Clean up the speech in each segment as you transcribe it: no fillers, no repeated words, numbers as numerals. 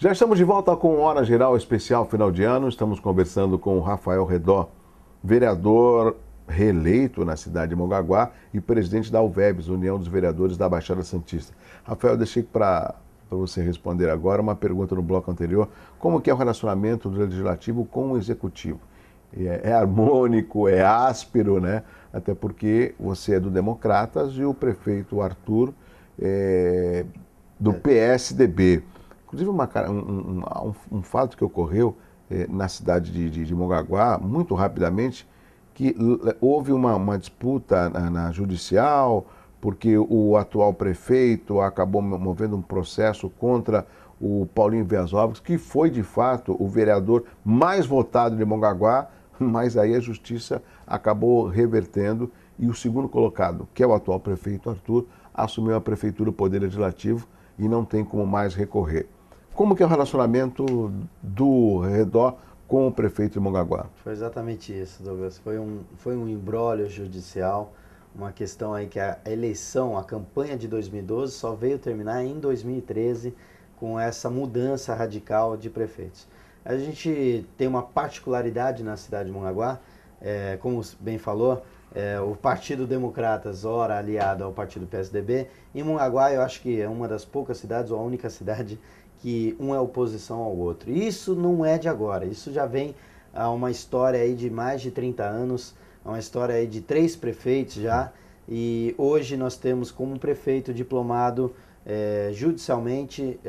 Já estamos de volta com Hora Geral Especial Final de Ano. Estamos conversando com o Rafael Redó, vereador reeleito na cidade de Mongaguá e presidente da UVEBS, União dos Vereadores da Baixada Santista. Rafael, eu deixei para você responder agora uma pergunta no bloco anterior. Como que é o relacionamento do Legislativo com o Executivo? É harmônico, é áspero, né? Até porque você é do Democratas e o prefeito Arthur é do PSDB. Inclusive, um fato que ocorreu na cidade de Mongaguá, muito rapidamente, que houve uma disputa na judicial, porque o atual prefeito acabou movendo um processo contra o Paulinho Vias-Ovos, que foi, de fato, o vereador mais votado de Mongaguá, mas aí a justiça acabou revertendo e o segundo colocado, que é o atual prefeito Arthur, assumiu a prefeitura, o Poder Legislativo, e não tem como mais recorrer. Como que é o relacionamento do Redó com o prefeito de Mongaguá? Foi exatamente isso, Douglas. Foi um imbróglio judicial, uma questão aí que a eleição, a campanha de 2012 só veio terminar em 2013 com essa mudança radical de prefeitos. A gente tem uma particularidade na cidade de Mongaguá, como bem falou, o Partido Democratas, ora aliado ao Partido PSDB. Em Mongaguá, eu acho que é uma das poucas cidades, ou a única cidade, que um é oposição ao outro. Isso não é de agora, isso já vem a uma história aí de mais de 30 anos, uma história aí de 3 prefeitos já, e hoje nós temos como prefeito diplomado judicialmente,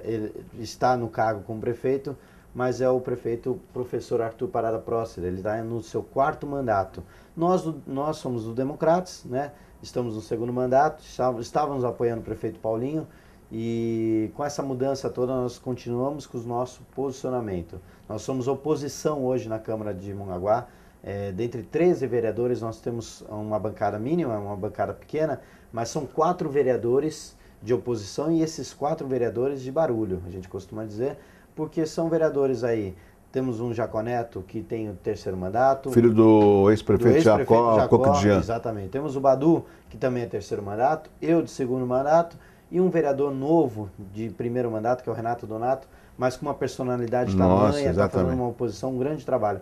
ele está no cargo como prefeito, mas é o prefeito professor Arthur Parada Prócer, ele está no seu 4º mandato. Nós somos do Democratas, né? Estamos no 2º mandato, estávamos apoiando o prefeito Paulinho, e com essa mudança toda nós continuamos com o nosso posicionamento. Nós somos oposição hoje na Câmara de Mongaguá. Dentre 13 vereadores nós temos uma bancada mínima, uma bancada pequena, mas são 4 vereadores de oposição e esses 4 vereadores de barulho, a gente costuma dizer, porque são vereadores aí. Temos um Jacó Neto que tem o 3º mandato. Filho do ex-prefeito Jacó Coquidian. Exatamente. Temos o Badu, que também é 3º mandato, eu de 2º mandato, e um vereador novo de 1º mandato, que é o Renato Donato, mas com uma personalidade tamanha, está fazendo uma oposição, um grande trabalho.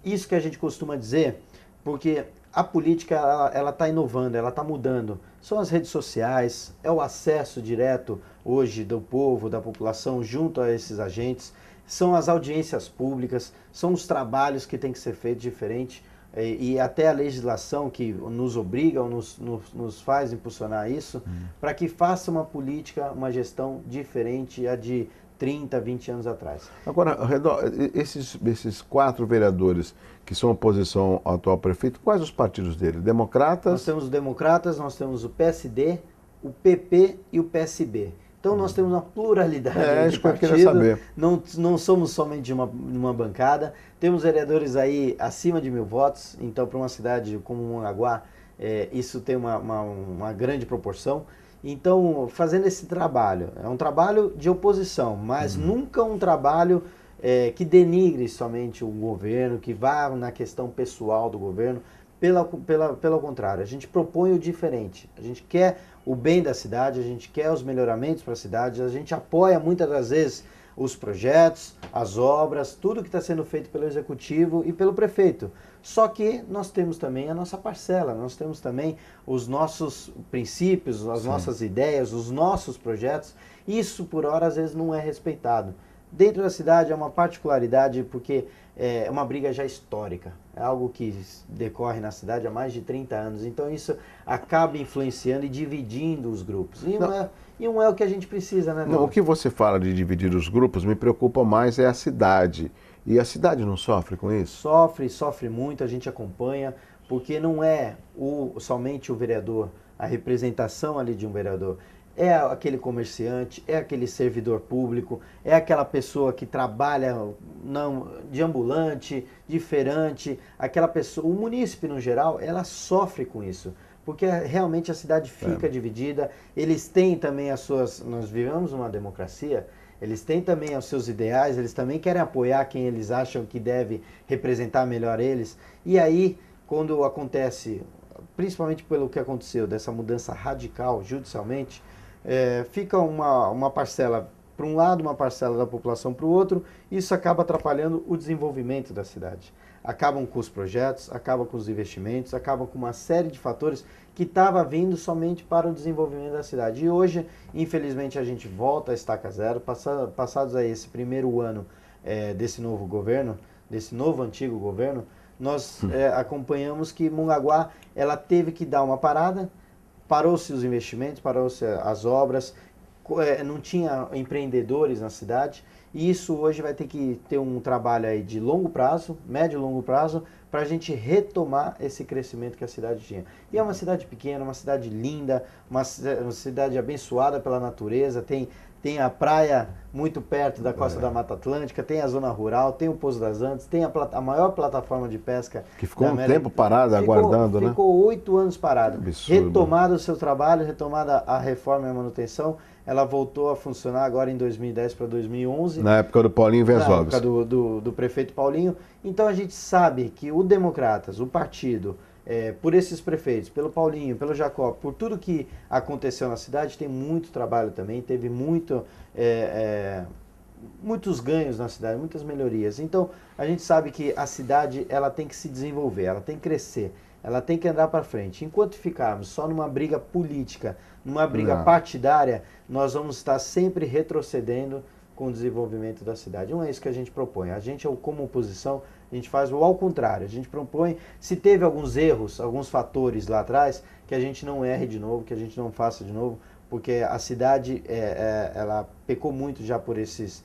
Isso que a gente costuma dizer, porque a política ela está inovando, ela está mudando. São as redes sociais, é o acesso direto hoje do povo, da população, junto a esses agentes, são as audiências públicas, são os trabalhos que têm que ser feitos diferente, e até a legislação que nos obriga ou nos faz impulsionar isso, para que faça uma política, uma gestão diferente a de 30, 20 anos atrás. Agora, Redó, esses 4 vereadores que são oposição ao atual prefeito, quais os partidos dele? Democratas? Nós temos os Democratas, nós temos o PSD, o PP e o PSB. Então nós temos uma pluralidade de partidos, não somos somente uma bancada, temos vereadores aí acima de 1000 votos, então para uma cidade como Mongaguá, isso tem uma grande proporção. Então, fazendo esse trabalho, é um trabalho de oposição, mas nunca um trabalho que denigre somente o governo, que vá na questão pessoal do governo. Pelo contrário, a gente propõe o diferente, a gente quer o bem da cidade, a gente quer os melhoramentos para a cidade, a gente apoia muitas das vezes os projetos, as obras, tudo que está sendo feito pelo Executivo e pelo Prefeito. Só que nós temos também a nossa parcela, nós temos também os nossos princípios, as nossas ideias, os nossos projetos. Isso, por hora, às vezes não é respeitado. Dentro da cidade é uma particularidade porque é uma briga já histórica, é algo que decorre na cidade há mais de 30 anos, então isso acaba influenciando e dividindo os grupos. E não é o que a gente precisa, né? Não, o que você fala de dividir os grupos me preocupa mais é a cidade. E a cidade não sofre com isso? Sofre muito, a gente acompanha, porque não é somente o vereador, a representação ali de um vereador. É aquele comerciante, é aquele servidor público, é aquela pessoa que trabalha de ambulante, de feirante, aquela pessoa, o munícipe no geral, ela sofre com isso, porque realmente a cidade fica dividida, eles têm também nós vivemos uma democracia, eles têm também os seus ideais, eles também querem apoiar quem eles acham que deve representar melhor eles, e aí, quando acontece, principalmente pelo que aconteceu, dessa mudança radical judicialmente, fica uma parcela para um lado, uma parcela da população para o outro, isso acaba atrapalhando o desenvolvimento da cidade. Acabam com os projetos, acabam com os investimentos, acabam com uma série de fatores que estava vindo somente para o desenvolvimento da cidade. E hoje, infelizmente, a gente volta a estaca zero, passados aí esse primeiro ano desse novo governo, desse novo antigo governo, nós acompanhamos que Mongaguá ela teve que dar uma parada, parou-se os investimentos, parou-se as obras, não tinha empreendedores na cidade, e isso hoje vai ter que ter um trabalho aí de longo prazo, médio e longo prazo, para a gente retomar esse crescimento que a cidade tinha. E é uma cidade pequena, uma cidade linda, uma cidade abençoada pela natureza, tem a praia muito perto da costa da Mata Atlântica, tem a zona rural, tem o Pouso das Antas, tem a maior plataforma de pesca. Que ficou um tempo parada, aguardando, né? Ficou 8 anos parada. Absurdo. Retomado o seu trabalho, retomada a reforma e a manutenção, ela voltou a funcionar agora em 2010 para 2011. Na época do Paulinho Versóvios. Na época do prefeito Paulinho. Então a gente sabe que o Democratas, o partido, por esses prefeitos, pelo Paulinho, pelo Jacó, por tudo que aconteceu na cidade, tem muito trabalho também, teve muitos ganhos na cidade, muitas melhorias. Então a gente sabe que a cidade ela tem que se desenvolver, ela tem que crescer, ela tem que andar para frente. Enquanto ficarmos só numa briga política, numa briga partidária, nós vamos estar sempre retrocedendo com o desenvolvimento da cidade. Não é isso que a gente propõe. A gente, como oposição, a gente faz o ao contrário. A gente propõe, se teve alguns erros, alguns fatores lá atrás, que a gente não erre de novo, que a gente não faça de novo, porque a cidade, ela pecou muito já por esses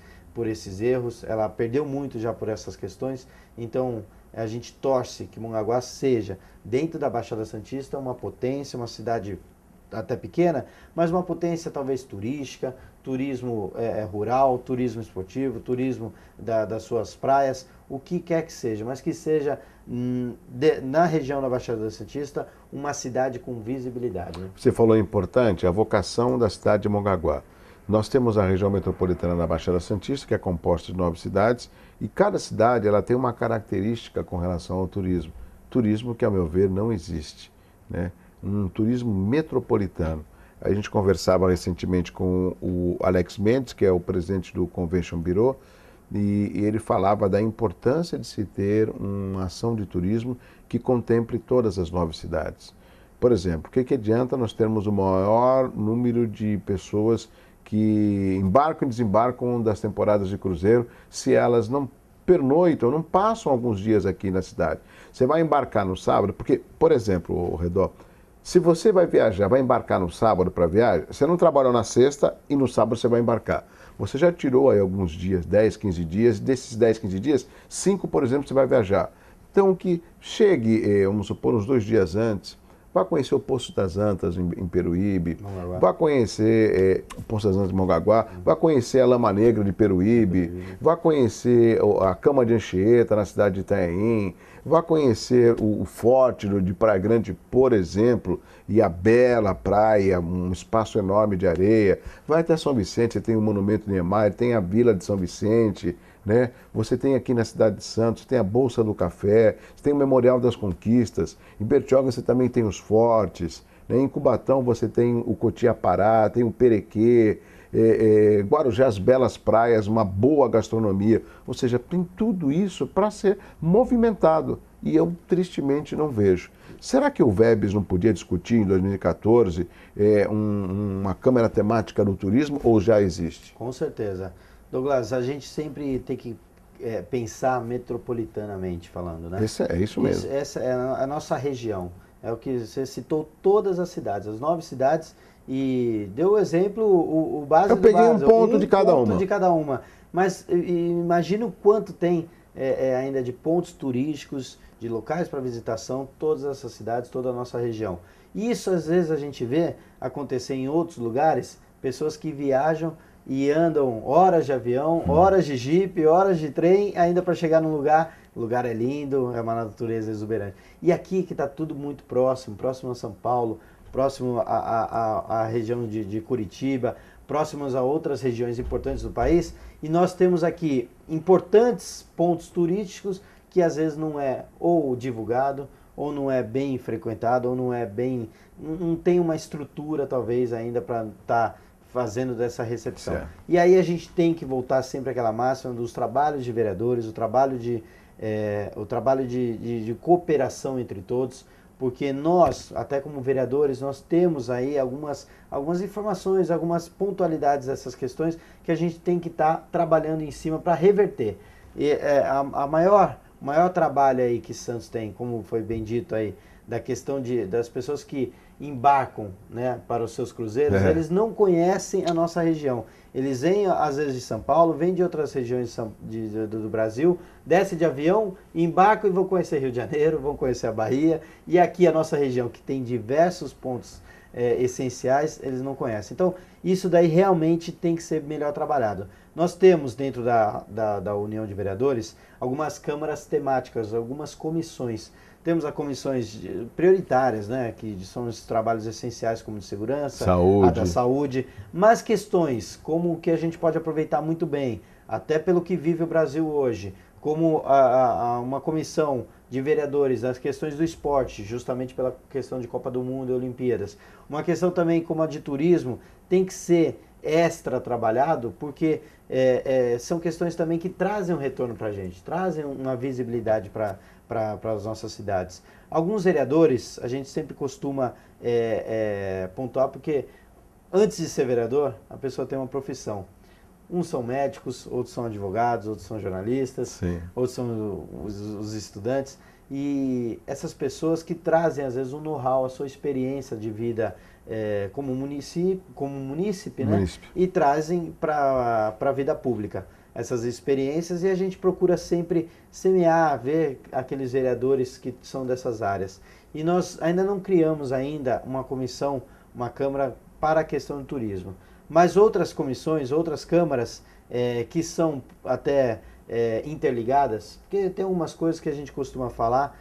erros, ela perdeu muito já por essas questões. Então, a gente torce que Mongaguá seja, dentro da Baixada Santista, uma potência, uma cidade até pequena, mas uma potência talvez turística, turismo rural, turismo esportivo, turismo das suas praias, o que quer que seja, mas que seja na região da Baixada Santista uma cidade com visibilidade. Né? Você falou importante, a vocação da cidade de Mongaguá. Nós temos a região metropolitana da Baixada Santista, que é composta de 9 cidades, e cada cidade ela tem uma característica com relação ao turismo. Turismo que, ao meu ver, não existe, né? Um turismo metropolitano. A gente conversava recentemente com o Alex Mendes, que é o presidente do Convention Bureau, e ele falava da importância de se ter uma ação de turismo que contemple todas as 9 cidades. Por exemplo, o que adianta nós termos o maior número de pessoas que embarcam e desembarcam das temporadas de cruzeiro se elas não pernoitam, não passam alguns dias aqui na cidade? Você vai embarcar no sábado, porque, por exemplo, o Redó, se você vai viajar, vai embarcar no sábado para viagem, você não trabalhou na sexta e no sábado você vai embarcar. Você já tirou aí alguns dias, 10, 15 dias, desses 10, 15 dias, 5, por exemplo, você vai viajar. Então, que chegue, vamos supor, uns 2 dias antes, vá conhecer o Poço das Antas em Peruíbe, vá conhecer o Poço das Antas de Mongaguá, vá conhecer a Lama Negra de Peruíbe, vá conhecer a Cama de Anchieta na cidade de Itanhaém, vá conhecer o Forte de Praia Grande, por exemplo, e a bela praia, um espaço enorme de areia. Vai até São Vicente, você tem o Monumento Niemeyer, tem a Vila de São Vicente, né? Você tem aqui na cidade de Santos, tem a Bolsa do Café, você tem o Memorial das Conquistas, em Bertioga você também tem os fortes, né? Em Cubatão você tem o Cotiapará, tem o Perequê, Guarujá, as belas praias, uma boa gastronomia, ou seja, tem tudo isso para ser movimentado e eu tristemente não vejo. Será que o VEBS não podia discutir em 2014 uma câmara temática do turismo ou já existe? Com certeza. Douglas, a gente sempre tem que pensar metropolitanamente falando, né? É isso mesmo. Essa é a nossa região. É o que você citou, todas as cidades, as 9 cidades, e deu o exemplo, o básico. Eu peguei um ponto de cada uma. Mas imagina o quanto tem ainda de pontos turísticos, de locais para visitação, todas essas cidades, toda a nossa região. E isso às vezes a gente vê acontecer em outros lugares, pessoas que viajam e andam horas de avião, horas de jipe, horas de trem, ainda para chegar num lugar. O lugar é lindo, é uma natureza exuberante. E aqui que está tudo muito próximo a São Paulo, próximo à região de Curitiba, próximos a outras regiões importantes do país, e nós temos aqui importantes pontos turísticos que às vezes não é ou divulgado, ou não é bem frequentado, ou não tem uma estrutura talvez ainda para estar fazendo dessa recepção. Certo. E aí a gente tem que voltar sempre àquela máxima dos trabalhos de vereadores, o trabalho de cooperação entre todos, porque nós, até como vereadores, nós temos aí algumas informações, algumas pontualidades dessas questões que a gente tem que estar trabalhando em cima para reverter. E o maior trabalho aí que Santos tem, como foi bem dito aí, da questão das pessoas que embarcam, né, para os seus cruzeiros, eles não conhecem a nossa região. Eles vêm, às vezes, de São Paulo, vêm de outras regiões do Brasil, descem de avião, embarcam e vão conhecer Rio de Janeiro, vão conhecer a Bahia, e aqui a nossa região, que tem diversos pontos essenciais, eles não conhecem. Então, isso daí realmente tem que ser melhor trabalhado. Nós temos, dentro da União de Vereadores, algumas câmaras temáticas, algumas comissões. Temos as comissões prioritárias, né, que são os trabalhos essenciais, como de segurança, a da saúde, mas questões como o que a gente pode aproveitar muito bem, até pelo que vive o Brasil hoje, como uma comissão de vereadores das questões do esporte, justamente pela questão de Copa do Mundo e Olimpíadas. Uma questão também como a de turismo, tem que ser extra trabalhado, porque são questões também que trazem um retorno para a gente, trazem uma visibilidade para as nossas cidades. Alguns vereadores, a gente sempre costuma pontuar, porque antes de ser vereador, a pessoa tem uma profissão. Uns são médicos, outros são advogados, outros são jornalistas, Sim. Outros são os estudantes. E essas pessoas que trazem, às vezes, um know-how, a sua experiência de vida como munícipe, né? E trazem para a vida pública essas experiências, e a gente procura sempre semear, ver aqueles vereadores que são dessas áreas. E nós ainda não criamos ainda uma comissão, uma câmara para a questão do turismo. Mas outras comissões, outras câmaras que são até interligadas, porque tem algumas coisas que a gente costuma falar,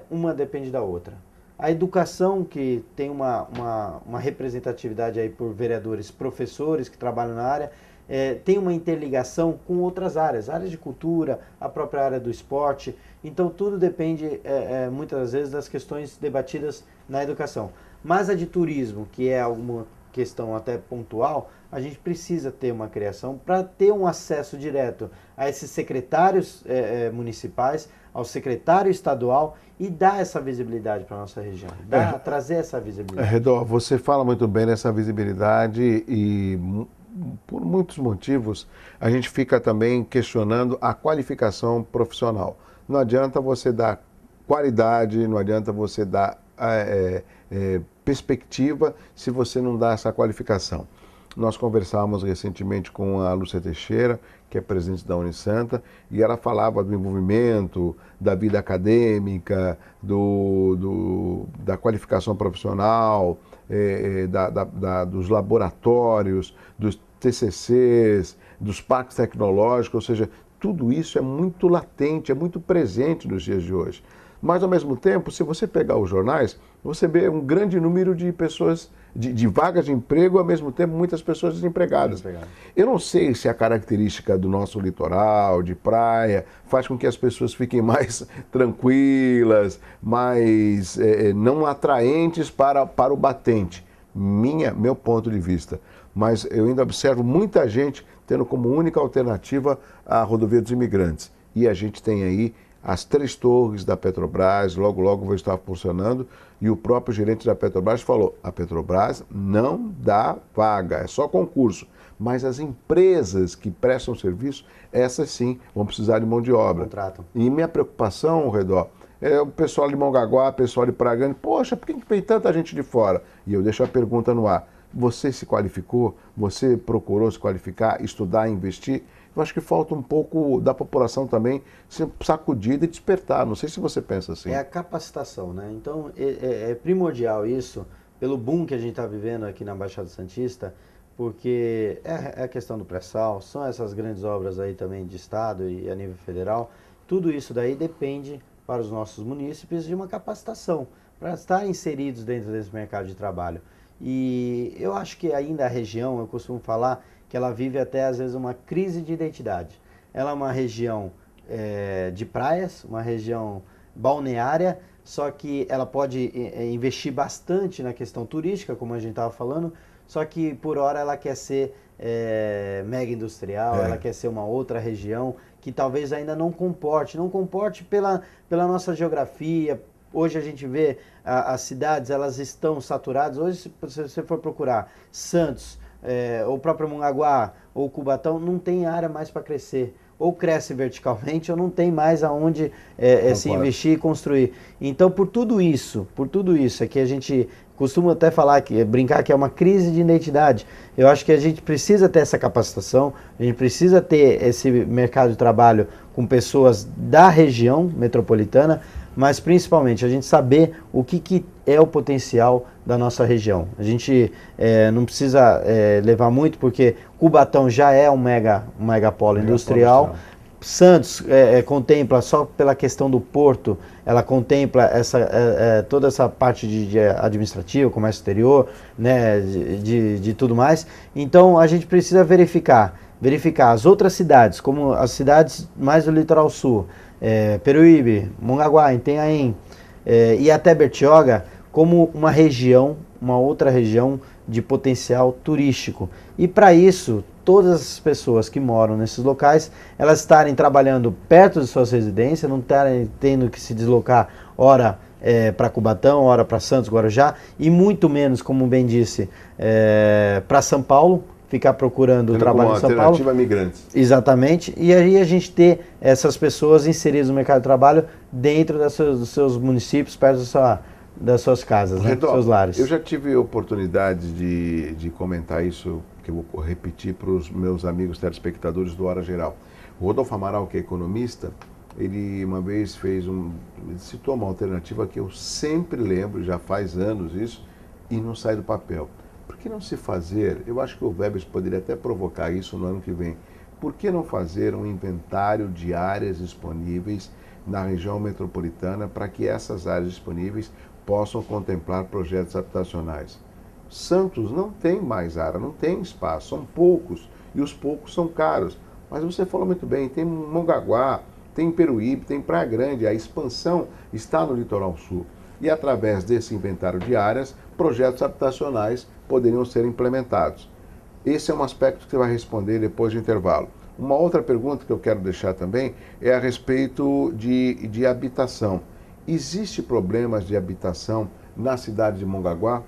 uma depende da outra. A educação, que tem uma representatividade aí por vereadores, professores que trabalham na área, tem uma interligação com outras áreas de cultura, a própria área do esporte. Então tudo depende muitas vezes das questões debatidas na educação. Mas a de turismo, que é alguma questão até pontual, a gente precisa ter uma criação para ter um acesso direto a esses secretários municipais, ao secretário estadual, e dar essa visibilidade para a nossa região, trazer essa visibilidade. Redó, você fala muito bem dessa visibilidade, e por muitos motivos a gente fica também questionando a qualificação profissional. Não adianta você dar qualidade, não adianta você dar perspectiva se você não dá essa qualificação. Nós conversávamos recentemente com a Lúcia Teixeira, que é presidente da Unisanta, e ela falava do envolvimento, da vida acadêmica, da qualificação profissional, dos laboratórios, dos TCCs, dos parques tecnológicos, ou seja, tudo isso é muito latente, é muito presente nos dias de hoje. Mas, ao mesmo tempo, se você pegar os jornais, você vê um grande número de pessoas, de vagas de emprego, ao mesmo tempo muitas pessoas desempregadas. Eu não sei se a característica do nosso litoral, de praia, faz com que as pessoas fiquem mais tranquilas, mais não atraentes para o batente. Meu ponto de vista. Mas eu ainda observo muita gente tendo como única alternativa a rodovia dos imigrantes. E a gente tem aí as 3 torres da Petrobras, logo vão estar funcionando, e o próprio gerente da Petrobras falou: a Petrobras não dá vaga, é só concurso, mas as empresas que prestam serviço, essas sim vão precisar de mão de obra. Contratam. E minha preocupação, Redó, é o pessoal de Mongaguá, o pessoal de Praia Grande: poxa, por que vem tanta gente de fora? E eu deixo a pergunta no ar: você se qualificou? Você procurou se qualificar, estudar, investir? Eu acho que falta um pouco da população também ser sacudida e despertar. Não sei se você pensa assim. É a capacitação, né? Então é primordial isso, pelo boom que a gente está vivendo aqui na Baixada Santista, porque é a questão do pré-sal, são essas grandes obras aí também de estado e a nível federal. Tudo isso daí depende para os nossos munícipes de uma capacitação, para estar inseridos dentro desse mercado de trabalho. E eu acho que ainda a região, eu costumo falar, que ela vive até às vezes uma crise de identidade. Ela é uma região de praias, uma região balneária, só que ela pode investir bastante na questão turística, como a gente estava falando, só que por hora ela quer ser mega industrial, ela quer ser uma outra região que talvez ainda não comporte pela nossa geografia. Hoje a gente vê as cidades, elas estão saturadas. Hoje, se você for procurar Santos, ou o próprio Mongaguá, ou Cubatão, não tem área mais para crescer. Ou cresce verticalmente, ou não tem mais aonde se investir e construir. Então, por tudo isso é que a gente costuma até falar, brincar que é uma crise de identidade. Eu acho que a gente precisa ter essa capacitação, a gente precisa ter esse mercado de trabalho com pessoas da região metropolitana, mas principalmente a gente saber o que é o potencial da nossa região. A gente não precisa levar muito, porque Cubatão já é um megapolo industrial. Santos contempla, só pela questão do porto, ela contempla toda essa parte de administrativo, comércio exterior, né, de tudo mais. Então a gente precisa verificar as outras cidades, como as cidades mais do litoral sul, Peruíbe, Mongaguá, Itanhaém e até Bertioga, como uma outra região de potencial turístico. E para isso, todas as pessoas que moram nesses locais, elas estarem trabalhando perto de suas residências, não estarem tendo que se deslocar, ora para Cubatão, ora para Santos, Guarujá, e muito menos, como bem disse, para São Paulo, ficar procurando trabalho em São Paulo. Alternativa a migrantes. Exatamente. E aí a gente ter essas pessoas inseridas no mercado de trabalho dentro dos seus municípios, perto das suas casas, né? Dos seus lares. Eu já tive oportunidade de comentar isso, que eu vou repetir para os meus amigos telespectadores do Hora Geral. O Rodolfo Amaral, que é economista, ele uma vez ele citou uma alternativa que eu sempre lembro, já faz anos isso, e não sai do papel. Por que não se fazer, eu acho que o Vebs poderia até provocar isso no ano que vem, por que não fazer um inventário de áreas disponíveis na região metropolitana para que essas áreas disponíveis possam contemplar projetos habitacionais? Santos não tem mais área, não tem espaço, são poucos, e os poucos são caros. Mas você falou muito bem, tem Mongaguá, tem Peruíbe, tem Praia Grande, a expansão está no litoral sul. E através desse inventário de áreas, projetos habitacionais poderiam ser implementados. Esse é um aspecto que você vai responder depois do intervalo. Uma outra pergunta que eu quero deixar também é a respeito de habitação. Existe problemas de habitação na cidade de Mongaguá?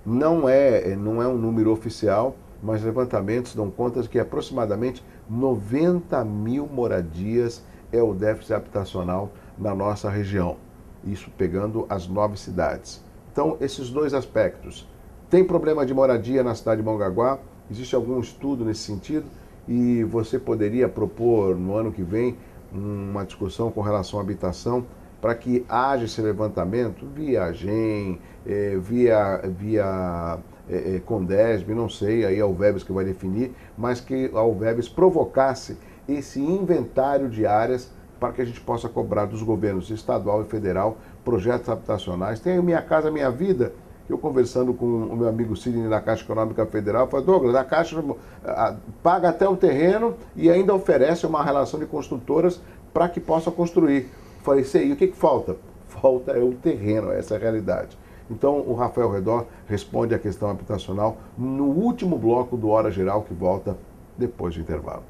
Não é um número oficial, mas levantamentos dão conta de que aproximadamente 90 mil moradias é o déficit habitacional na nossa região. Isso pegando as 9 cidades. Então, esses dois aspectos. Tem problema de moradia na cidade de Mongaguá? Existe algum estudo nesse sentido? E você poderia propor no ano que vem uma discussão com relação à habitação para que haja esse levantamento via AGEM, via Condesb, não sei, aí é o Vebs que vai definir, mas que a Vebs provocasse esse inventário de áreas para que a gente possa cobrar dos governos estadual e federal projetos habitacionais. Tem o Minha Casa Minha Vida. Eu conversando com o meu amigo Sidney da Caixa Econômica Federal, falei, Douglas, a Caixa paga até o terreno e ainda oferece uma relação de construtoras para que possa construir. Falei, sei, e o que falta? Falta o terreno, essa é a realidade. Então, o Rafael Redó responde à questão habitacional no último bloco do Hora Geral, que volta depois do intervalo.